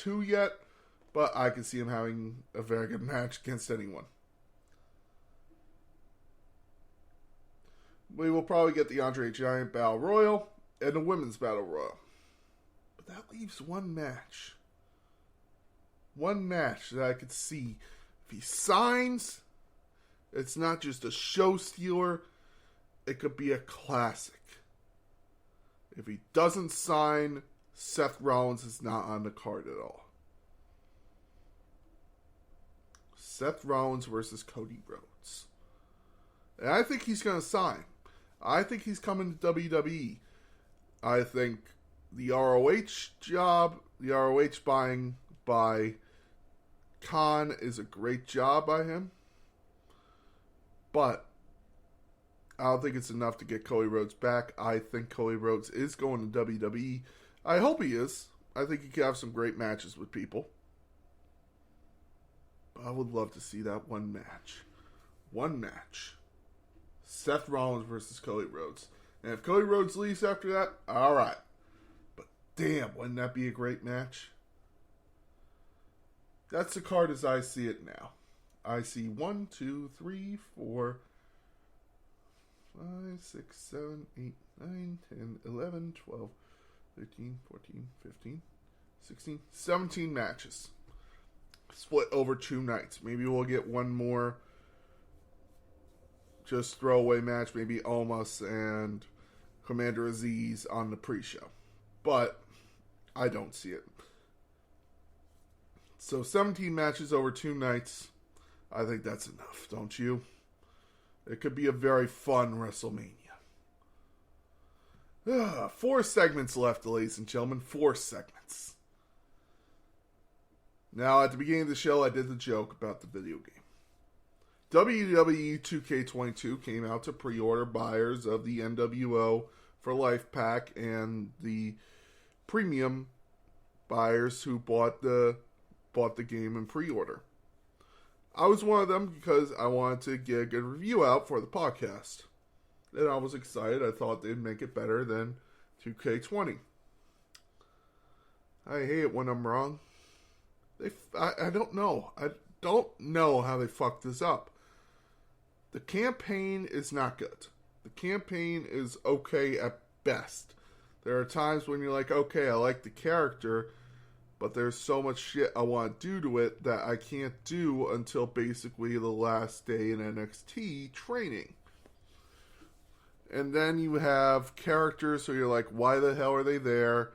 2 yet, but I can see him having a very good match against anyone. We will probably get the Andre Giant Battle Royal and the Women's Battle Royal. But that leaves one match. One match that I could see. If he signs, it's not just a show stealer. It could be a classic. If he doesn't sign, Seth Rollins is not on the card at all. Seth Rollins versus Cody Rhodes. And I think he's going to sign. I think he's coming to WWE. I think the ROH job, the ROH buying by Khan is a great job by him. But I don't think it's enough to get Cody Rhodes back. I think Cody Rhodes is going to WWE. I hope he is. I think he can have some great matches with people. But I would love to see that one match. One match. Seth Rollins versus Cody Rhodes. And if Cody Rhodes leaves after that, alright. But damn, wouldn't that be a great match? That's the card as I see it now. I see 1, 2, 3, 4, 5, 6, 7, 8, 9, 10, 11, 12, 13, 14, 15, 16, 17 matches. Split over 2 nights. Maybe we'll get one more just throwaway match. Maybe Omos and Commander Aziz on the pre-show. But I don't see it. So 17 matches over 2 nights. I think that's enough, don't you? It could be a very fun WrestleMania. 4 segments left, ladies and gentlemen. 4 segments. Now, at the beginning of the show, I did the joke about the video game. WWE 2K22 came out to pre-order buyers of the NWO for Life Pack and the premium buyers who bought the game in pre-order. I was one of them because I wanted to get a good review out for the podcast. And I was excited. I thought they'd make it better than 2K20. I hate it when I'm wrong. I don't know. I don't know how they fucked this up. The campaign is not good. The campaign is okay at best. There are times when you're like, okay, I like the character, but there's so much shit I want to do to it that I can't do until basically the last day in NXT training. And then you have characters who you're like, why the hell are they there?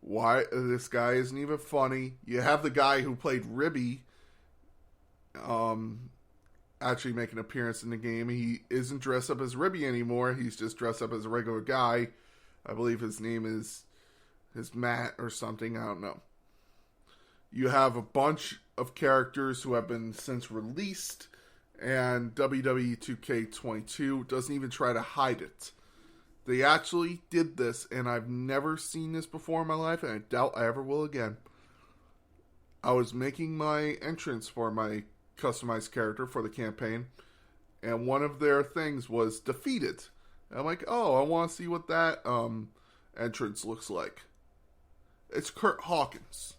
Why this guy isn't even funny? You have the guy who played Ribby actually make an appearance in the game. He isn't dressed up as Ribby anymore. He's just dressed up as a regular guy. I believe his name is Matt or something. I don't know. You have a bunch of characters who have been since released, and WWE 2K22 doesn't even try to hide it. They actually did this, and I've never seen this before in my life, and I doubt I ever will again. I was making my entrance for my customized character for the campaign, and one of their things was defeated. And I'm like, oh, I want to see what that entrance looks like. It's Kurt Hawkins.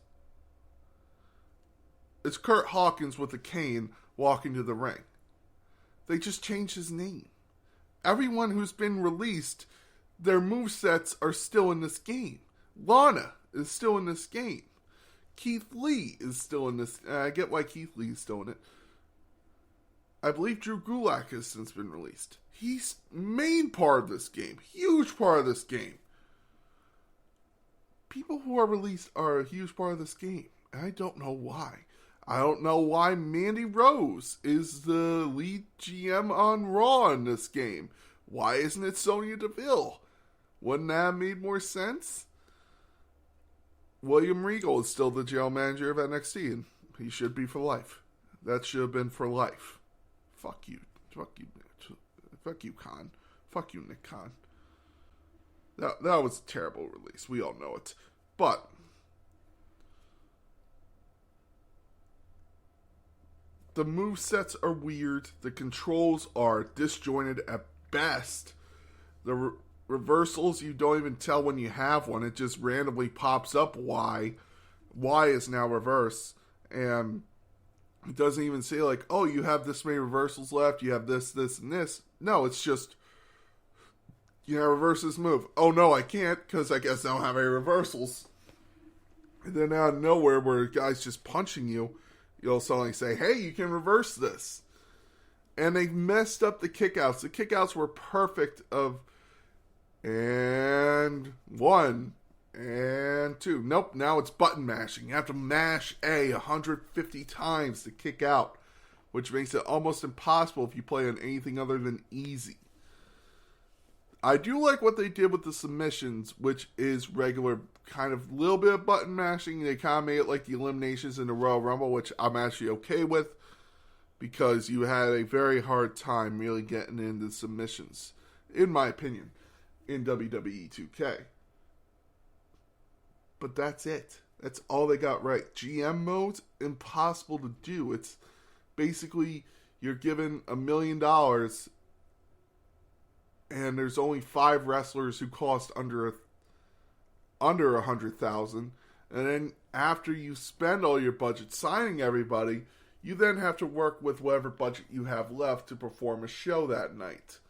It's Kurt Hawkins with a cane walking to the ring. They just changed his name. Everyone who's been released, their movesets are still in this game. Lana is still in this game. Keith Lee is still in this. I get why Keith Lee is still in it. I believe Drew Gulak has since been released. He's main part of this game. Huge part of this game. People who are released are a huge part of this game. I don't know why. I don't know why Mandy Rose is the lead GM on Raw in this game. Why isn't it Sonya Deville? Wouldn't that have made more sense? William Regal is still the general manager of NXT, and he should be for life. That should have been for life. Fuck you. Fuck you. Fuck you, Khan. Fuck you, Nick Khan. That was a terrible release. We all know it. But the movesets are weird. The controls are disjointed at best. The reversals, you don't even tell when you have one. It just randomly pops up. Why? Y is now reverse, and it doesn't even say like, oh, you have this many reversals left, you have this, this, and this. No, it's just, reverse this move. Oh no, I can't, because I guess I don't have any reversals. And then out of nowhere, where a guy's just punching you, you'll suddenly say, hey, you can reverse this. And they messed up the kickouts. The kickouts were perfect and 1, and 2. Nope, now it's button mashing. You have to mash A 150 times to kick out, which makes it almost impossible if you play on anything other than easy. I do like what they did with the submissions, which is regular kind of little bit of button mashing. They kind of made it like the eliminations in the Royal Rumble, which I'm actually okay with, because you had a very hard time really getting into submissions, in my opinion, in WWE 2K. But that's it. That's all they got right. GM mode's impossible to do. It's basically you're given $1 million and there's only 5 wrestlers who cost under $100,000, and then after you spend all your budget signing everybody, you then have to work with whatever budget you have left to perform a show that night.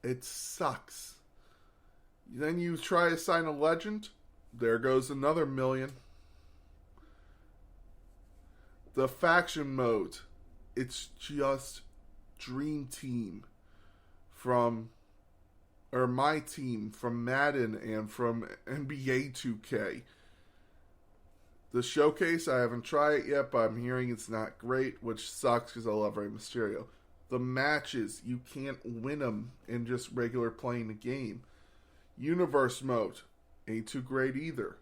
It sucks. Then you try to sign a legend, there goes another $1 million. The faction mode, it's just Dream Team my team from Madden and from NBA 2K. The showcase, I haven't tried it yet, but I'm hearing it's not great, which sucks because I love Rey Mysterio. The matches, you can't win them in just regular playing the game. Universe mode, ain't too great either.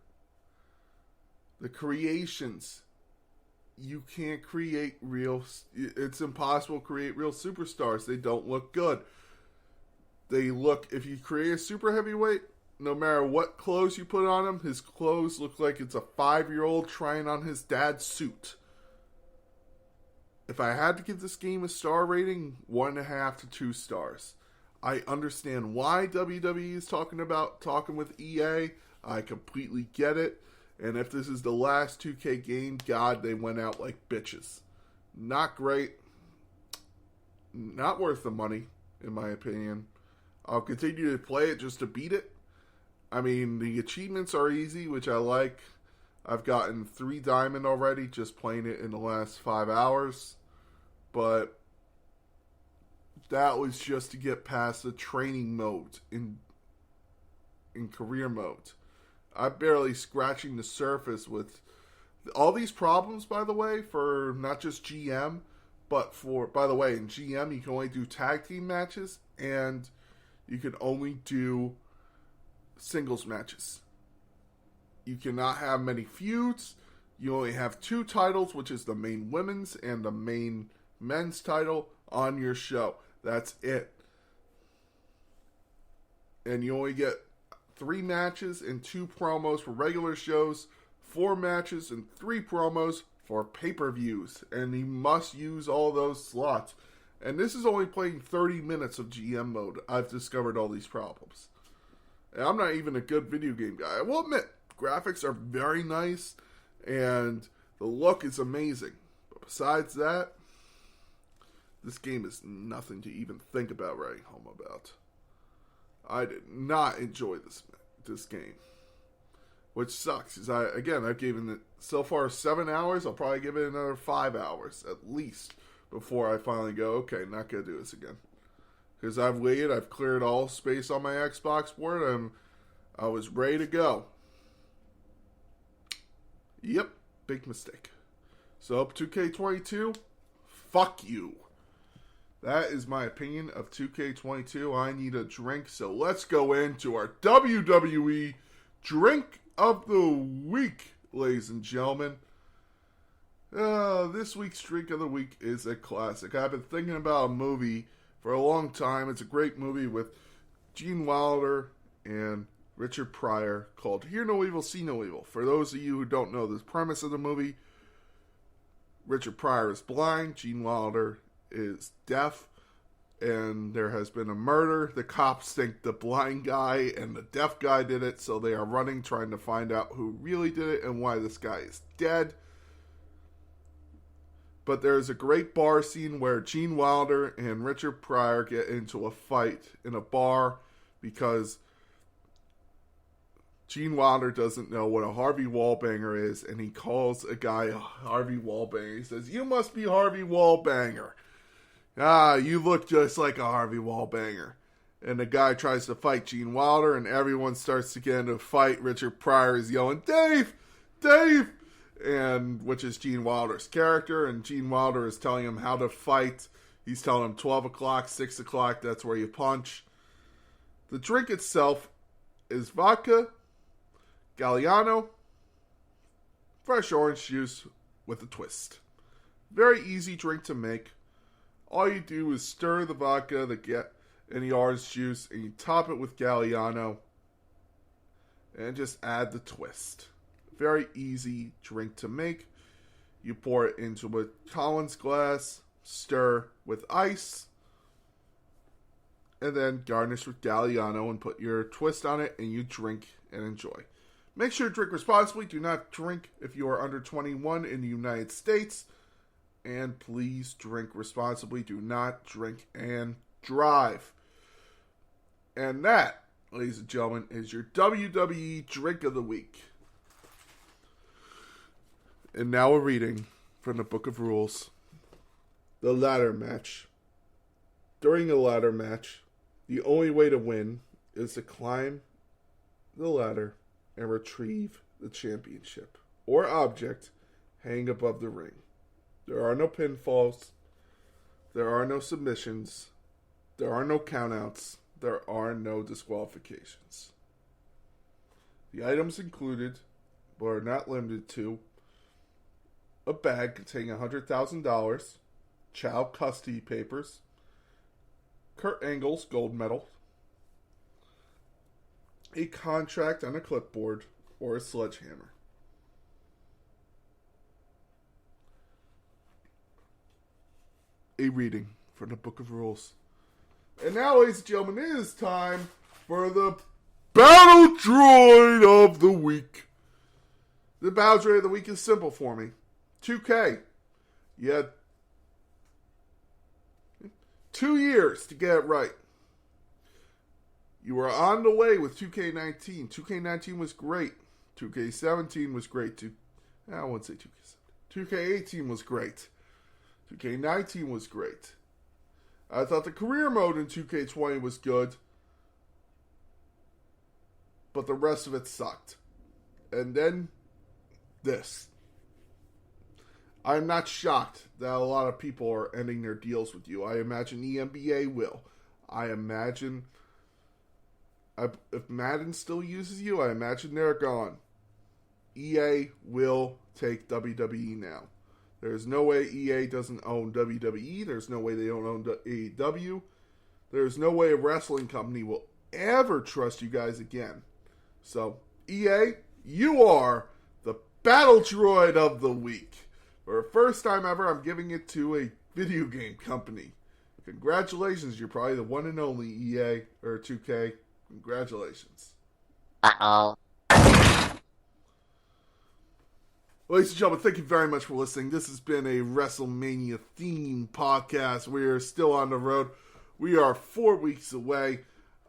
The creations, you can't create it's impossible to create real superstars. They don't look good. If you create a super heavyweight, no matter what clothes you put on him, his clothes look like it's a 5-year-old trying on his dad's suit. If I had to give this game a star rating, 1.5 to 2 stars. I understand why WWE is talking with EA. I completely get it. And if this is the last 2K game, God, they went out like bitches. Not great. Not worth the money, in my opinion. I'll continue to play it just to beat it. I mean, the achievements are easy, which I like. I've gotten 3 diamond already just playing it in the last 5 hours. But that was just to get past the training mode in career mode. I'm barely scratching the surface with all these problems, by the way, for not just GM, but by the way, in GM you can only do tag team matches and you can only do singles matches. You cannot have many feuds. You only have 2 titles, which is the main women's and the main men's title on your show. That's it. And you only get 3 matches and 2 promos for regular shows, 4 matches and 3 promos for pay-per-views. And you must use all those slots. And this is only playing 30 minutes of GM mode. I've discovered all these problems. And I'm not even a good video game guy. I will admit, graphics are very nice, and the look is amazing. But besides that, this game is nothing to even think about writing home about. I did not enjoy this game. Which sucks, because I've given it so far 7 hours. I'll probably give it another 5 hours, at least, before I finally go, okay, not going to do this again. Because I've waited, I've cleared all space on my Xbox board, and I was ready to go. Yep, big mistake. So, 2K22, fuck you. That is my opinion of 2K22. I need a drink, so let's go into our WWE Drink of the Week, ladies and gentlemen. This week's Drink of the Week is a classic. I've been thinking about a movie for a long time. It's a great movie with Gene Wilder and Richard Pryor called Hear No Evil, See No Evil. For those of you who don't know the premise of the movie, Richard Pryor is blind, Gene Wilder is deaf, and there has been a murder. The cops think the blind guy and the deaf guy did it, so they are running, trying to find out who really did it and why this guy is dead. But there's a great bar scene where Gene Wilder and Richard Pryor get into a fight in a bar because Gene Wilder doesn't know what a Harvey Wallbanger is, and he calls a guy Harvey Wallbanger. He says, "You must be Harvey Wallbanger. Ah, you look just like a Harvey Wallbanger." And the guy tries to fight Gene Wilder, and everyone starts to get into a fight. Richard Pryor is yelling, "Dave! Dave!" And which is Gene Wilder's character, and Gene Wilder is telling him how to fight. He's telling him 12 o'clock, 6 o'clock, that's where you punch. The drink itself is vodka, Galliano, fresh orange juice with a twist. Very easy drink to make. All you do is stir the vodka and the orange juice, and you top it with Galliano, and just add the twist. Very easy drink to make. You pour it into a Collins glass, stir with ice, and then garnish with Galliano and put your twist on it, and you drink and enjoy. Make sure to drink responsibly. Do not drink if you are under 21 in the United States. And please drink responsibly. Do not drink and drive. And that, ladies and gentlemen, is your WWE Drink of the Week. And now a reading from the Book of Rules. The ladder match. During a ladder match, the only way to win is to climb the ladder and retrieve the championship or object hanging above the ring. There are no pinfalls. There are no submissions. There are no countouts. There are no disqualifications. The items included, but are not limited to, a bag containing $100,000, child custody papers, Kurt Angle's gold medal, a contract on a clipboard, or a sledgehammer. A reading from the Book of Rules. And now, ladies and gentlemen, it is time for the Battle Droid of the Week. The Battle Droid of the Week is simple for me. 2K. You had 2 years to get it right. You were on the way with 2K19. 2K19 was great. 2K17 was great too. I wouldn't say 2K17. 2K18 was great. 2K19 was great. I thought the career mode in 2K20 was good. But the rest of it sucked. And then this. I'm not shocked that a lot of people are ending their deals with you. I imagine the NBA will. I imagine if Madden still uses you, I imagine they're gone. EA will take WWE now. There's no way EA doesn't own WWE. There's no way they don't own AEW. There's no way a wrestling company will ever trust you guys again. So, EA, you are the Battle Droid of the Week. For the first time ever, I'm giving it to a video game company. Congratulations, you're probably the one and only EA, or 2K. Congratulations. Uh-oh. Ladies and gentlemen, thank you very much for listening. This has been a WrestleMania themed podcast. We are still on the road. We are 4 weeks away.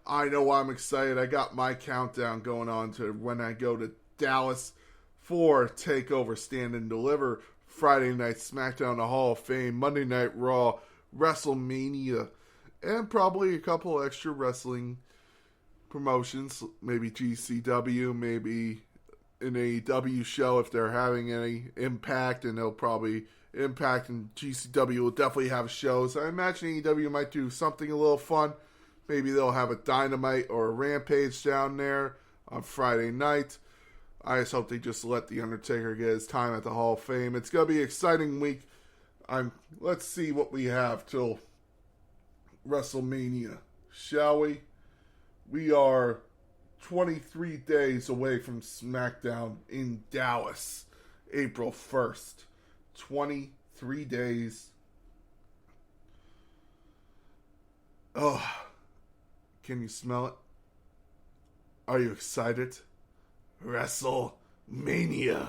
I know I'm excited. I got my countdown going on to when I go to Dallas for TakeOver Stand and Deliver, Friday Night SmackDown, the Hall of Fame, Monday Night Raw, WrestleMania, and probably a couple extra wrestling promotions. Maybe GCW, maybe an AEW show if they're having any Impact, and they'll probably Impact and GCW will definitely have shows. I imagine AEW might do something a little fun. Maybe they'll have a Dynamite or a Rampage down there on Friday night. I just hope they just let The Undertaker get his time at the Hall of Fame. It's going to be an exciting week. Let's see what we have till WrestleMania, shall we? We are 23 days away from SmackDown in Dallas, April 1st. 23 days. Oh, can you smell it? Are you excited? WrestleMania.